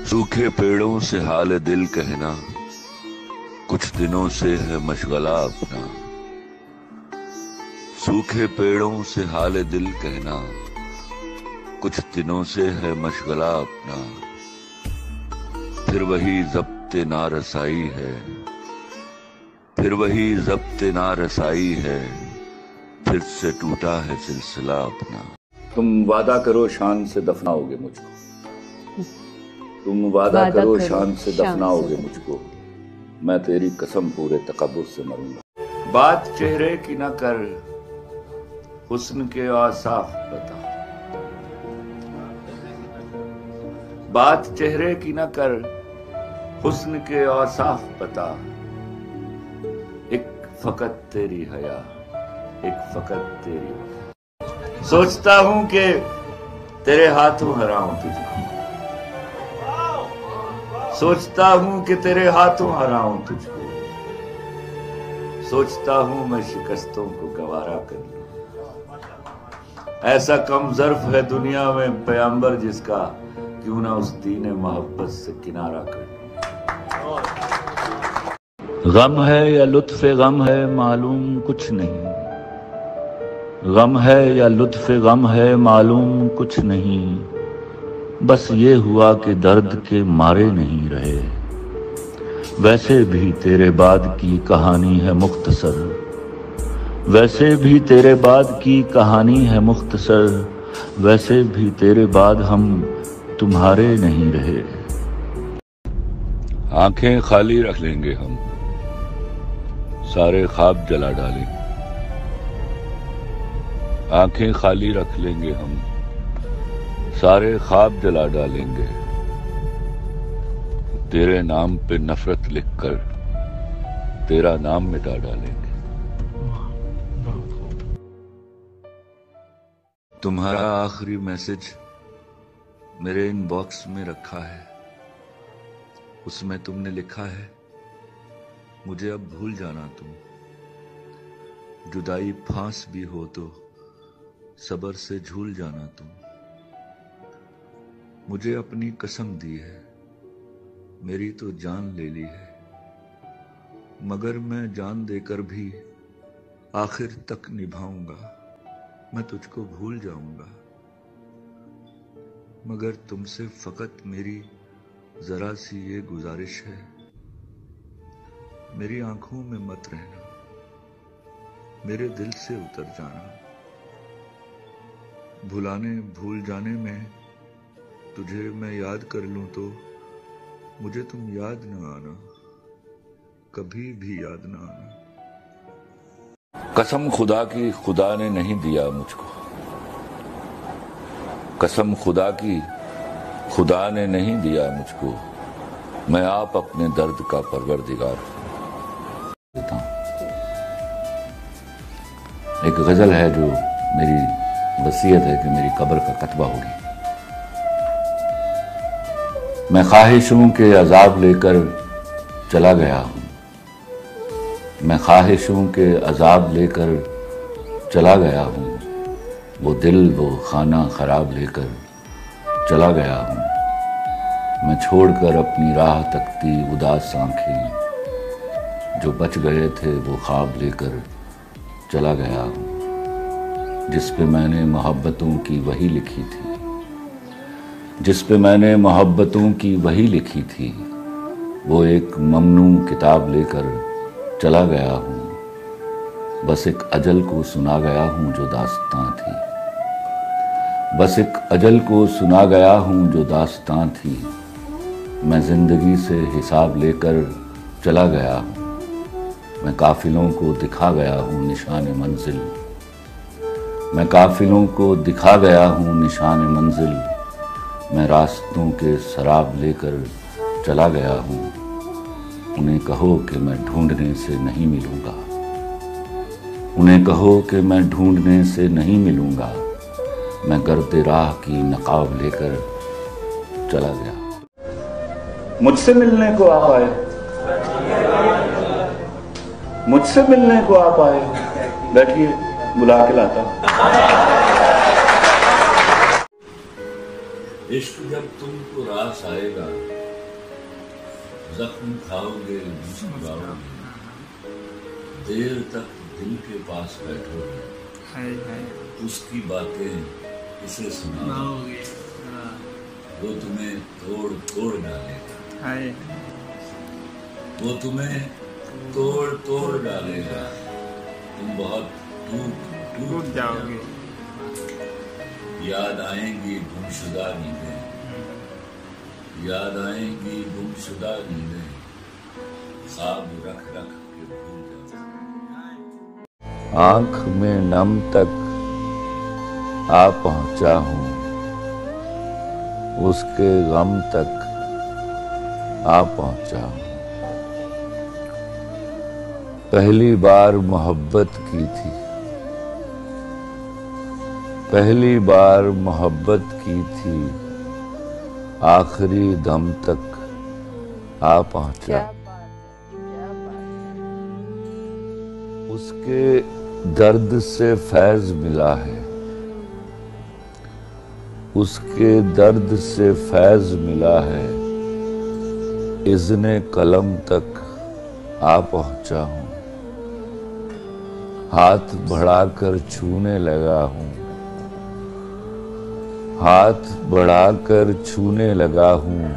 सूखे पेड़ों से हाल दिल कहना, कुछ दिनों से है मशगला अपना। सूखे पेड़ों से हाल दिल कहना, कुछ दिनों से है मशगला अपना। फिर वही ज़ब्ते नारसाई है, फिर वही ज़ब्ते नारसाई है, फिर से टूटा है सिलसिला अपना। तुम वादा करो शान से दफनाओगे मुझको, तुम वादा करो शान से दफनाओगे मुझको, मैं तेरी कसम पूरे तकब्बुर से मरूंगा। बात चेहरे की न कर, हुस्न के औसाफ बता। बात चेहरे की न कर, हुस्न के औसाफ बता। एक फकत तेरी हया, एक फकत तेरी। सोचता हूं कि तेरे हाथों हराऊं तुझको, सोचता हूं कि तेरे हाथों हराऊं तुझको। सोचता हूं मैं शिकस्तों को गवारा कर लूं। ऐसा कम ज़र्फ है दुनिया में पैगंबर जिसका, क्यों ना उस दीन मोहब्बत से किनारा कर लूं। गम है या लुत्फ़े गम है मालूम कुछ नहीं, गम है या लुत्फ़े गम है मालूम कुछ नहीं। बस ये हुआ कि दर्द के मारे नहीं रहे। वैसे भी तेरे बाद की कहानी है मुख्तसर, वैसे भी तेरे बाद की कहानी है मुख्तसर। वैसे भी तेरे बाद हम तुम्हारे नहीं रहे। आंखें खाली रख लेंगे हम, सारे ख्वाब जला डालेंगे। आंखें खाली रख लेंगे हम, सारे ख्वाब जला डालेंगे। तेरे नाम पे नफरत लिखकर तेरा नाम मिटा डालेंगे। तुम्हारा आखिरी मैसेज मेरे इनबॉक्स में रखा है, उसमें तुमने लिखा है, मुझे अब भूल जाना तुम। जुदाई फांस भी हो तो सब्र से झूल जाना तुम। मुझे अपनी कसम दी है, मेरी तो जान ले ली है, मगर मैं जान देकर भी आखिर तक निभाऊंगा। मैं तुझको भूल जाऊंगा, मगर तुमसे फकत मेरी जरा सी ये गुजारिश है, मेरी आंखों में मत रहना, मेरे दिल से उतर जाना। भुलाने भूल जाने में तुझे मैं याद कर लूं तो मुझे तुम याद न आना, कभी भी याद न आना। कसम खुदा की खुदा ने नहीं दिया मुझको, कसम खुदा की खुदा ने नहीं दिया मुझको। मैं आप अपने दर्द का परवरदिगार देता हूं। एक गजल है जो मेरी वसीयत है कि मेरी कब्र का कतबा होगी। मैं ख्वाहिशों के अजाब लेकर चला गया हूँ, मैं ख्वाहिशों के अजाब लेकर चला गया हूँ। वो दिल वो खाना खराब लेकर चला गया हूँ। मैं छोड़कर अपनी राह तकती उदास आंखें, जो बच गए थे वो ख्वाब लेकर चला गया हूँ। जिस पे मैंने मोहब्बतों की वही लिखी थी, जिस पे मैंने मोहब्बतों की वही लिखी थी, वो एक ममनू किताब लेकर चला गया हूँ। बस एक अजल को सुना गया हूँ जो दास्तां थी, बस एक अजल को सुना गया हूँ जो दास्तां थी। मैं जिंदगी से हिसाब लेकर चला गया हूँ, मैं काफिलों को दिखा गया हूँ निशान मंजिल, मैं काफिलों को दिखा गया हूँ निशान मंजिल। मैं रास्तों के शराब लेकर चला गया हूँ। उन्हें कहो कि मैं ढूंढने से नहीं मिलूंगा, उन्हें कहो कि मैं ढूंढने से नहीं मिलूंगा। मैं गर्द राह की नकाब लेकर चला गया। मुझसे मिलने को आप आए, मुझसे मिलने को आप आए, बैठिए बुला के लाता हूं। इश्क जब तुमको रास आएगा जख्म खाओगे, मुस्कुराओगे, देर तक दिल के पास बैठोगे, उसकी बातें इसे सुनाओगे, वो तुम्हें तोड़ तोड़ डालेगा, वो तुम्हें तोड़ तोड़ डालेगा, तुम बहुत टूट जाओगे। याद आएंगी गुमशुदा नींदें, याद आएंगी गुमशुदा नींदें, ख्वाब रख रख के भूल जाओगे। आंख में नम तक आ पहुंचा हूं, उसके गम तक आ पहुंचा हूं। पहली बार मोहब्बत की थी, पहली बार मोहब्बत की थी, आखिरी दम तक आ पहुंचा। उसके दर्द से फैज मिला है, उसके दर्द से फैज मिला है, इज़्ने कलम तक आ पहुंचा हूं। हाथ बढ़ाकर छूने लगा हूं, हाथ बढ़ाकर छूने लगा हूं,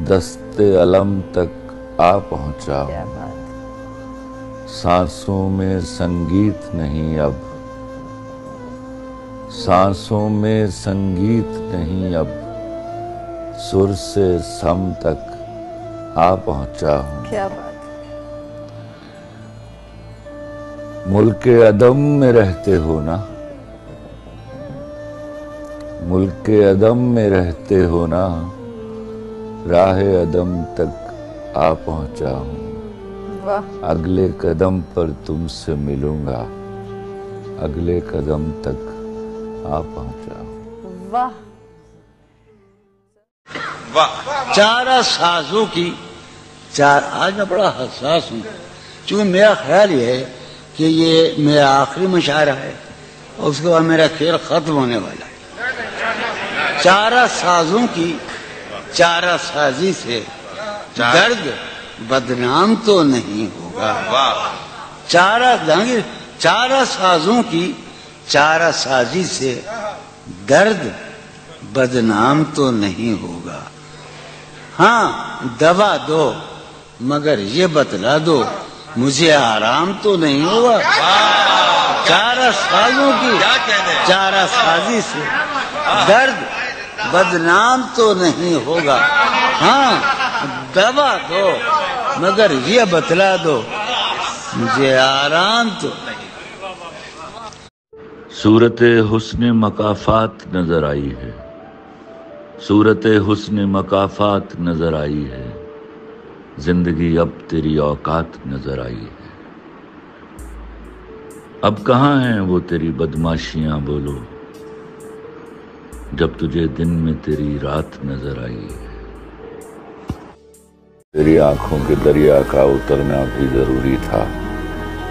दस्ते अलम तक आ पहुंचा हूं। सांसों में संगीत नहीं अब, सांसों में संगीत नहीं अब, सुर से सम तक आ पहुंचा हूं। क्या बात। मुल्के अदम में रहते हो ना, मुल्के अदम में रहते हो ना, राहे अदम तक आ पहुंचा हूं। वाह। अगले कदम पर तुमसे मिलूंगा, अगले कदम तक आ पहुंचा हूं। वाह वाह। चारा साजों की चार, आज मैं बड़ा हसास हूं, क्योंकि मेरा ख्याल ये है कि ये मेरा आखिरी मुशायरा है और उसके बाद मेरा खेल खत्म होने वाला है। चारा साजों की चारा साजी से दर्द बदनाम तो नहीं होगा। चारा साजों की चारा साजी से दर्द बदनाम तो नहीं होगा। हाँ, दवा दो मगर ये बतला दो मुझे आराम तो नहीं होगा। चारा सालों की चारा साजी से दर्द बदनाम तो नहीं होगा। हाँ, दवा दो मगर ये बतला दो मुझे आराम तो। सूरत हुस्न मकाफात नजर आई है, सूरत हुस्न मकाफात नजर आई है, जिंदगी अब तेरी औकात नजर आई है। अब कहाँ हैं वो तेरी बदमाशियां बोलो, जब तुझे दिन में तेरी रात नजर आई है। तेरी आंखों के दरिया का उतरना भी जरूरी था,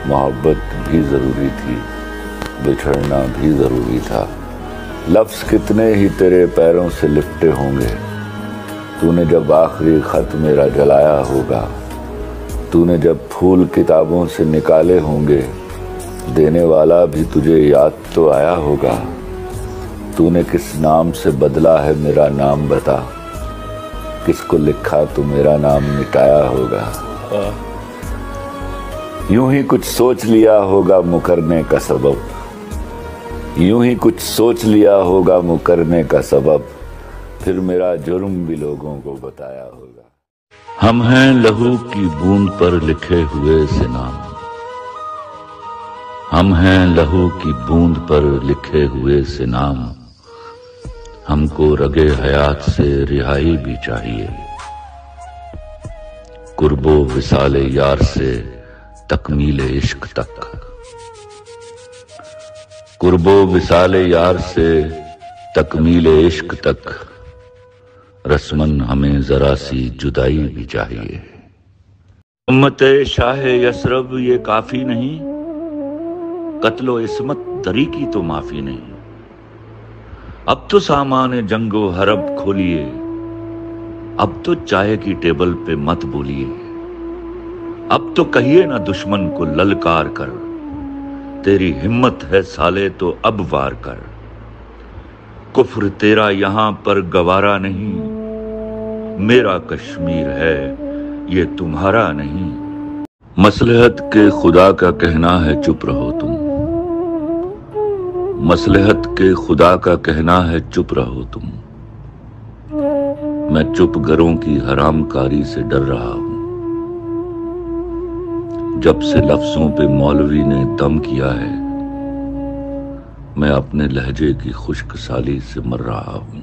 मोहब्बत भी जरूरी थी, बिछड़ना भी जरूरी था। लफ्ज कितने ही तेरे पैरों से लिपटे होंगे, तूने जब आखिरी खत मेरा जलाया होगा, तूने जब फूल किताबों से निकाले होंगे, देने वाला भी तुझे याद तो आया होगा। तूने किस नाम से बदला है मेरा नाम बता, किसको लिखा तो मेरा नाम मिटाया होगा। यूं ही कुछ सोच लिया होगा मुकरने का सबब, यूं ही कुछ सोच लिया होगा मुकरने का सबब, फिर मेरा जुर्म भी लोगों को बताया होगा। हम हैं लहू की बूंद पर लिखे हुए से नाम, हम हैं लहू की बूंद पर लिखे हुए से नाम, हमको रगे हयात से रिहाई भी चाहिए। कुर्बो विसाले यार से तकमीले इश्क तक, कुर्बो विसाले यार से तकमीले इश्क तक, रस्मन हमें जरा सी जुदाई भी चाहिए। उम्मते शाह यसरब ये काफी नहीं, कत्लो इस्मत दरी की तो माफी नहीं। अब तो सामान जंगो हरब खोलिए, अब तो चाय की टेबल पे मत बोलिए, अब तो कहिए ना दुश्मन को ललकार कर, तेरी हिम्मत है साले तो अब वार कर, कुफ्र तेरा यहां पर गवारा नहीं, मेरा कश्मीर है ये तुम्हारा नहीं। मसलहत के खुदा का कहना है चुप रहो तुम, मसलहत के खुदा का कहना है चुप रहो तुम, मैं चुप गरों की हरामकारी से डर रहा हूं, जब से लफ्जों पे मौलवी ने दम किया है, मैं अपने लहजे की खुश्क साली से मर रहा हूं।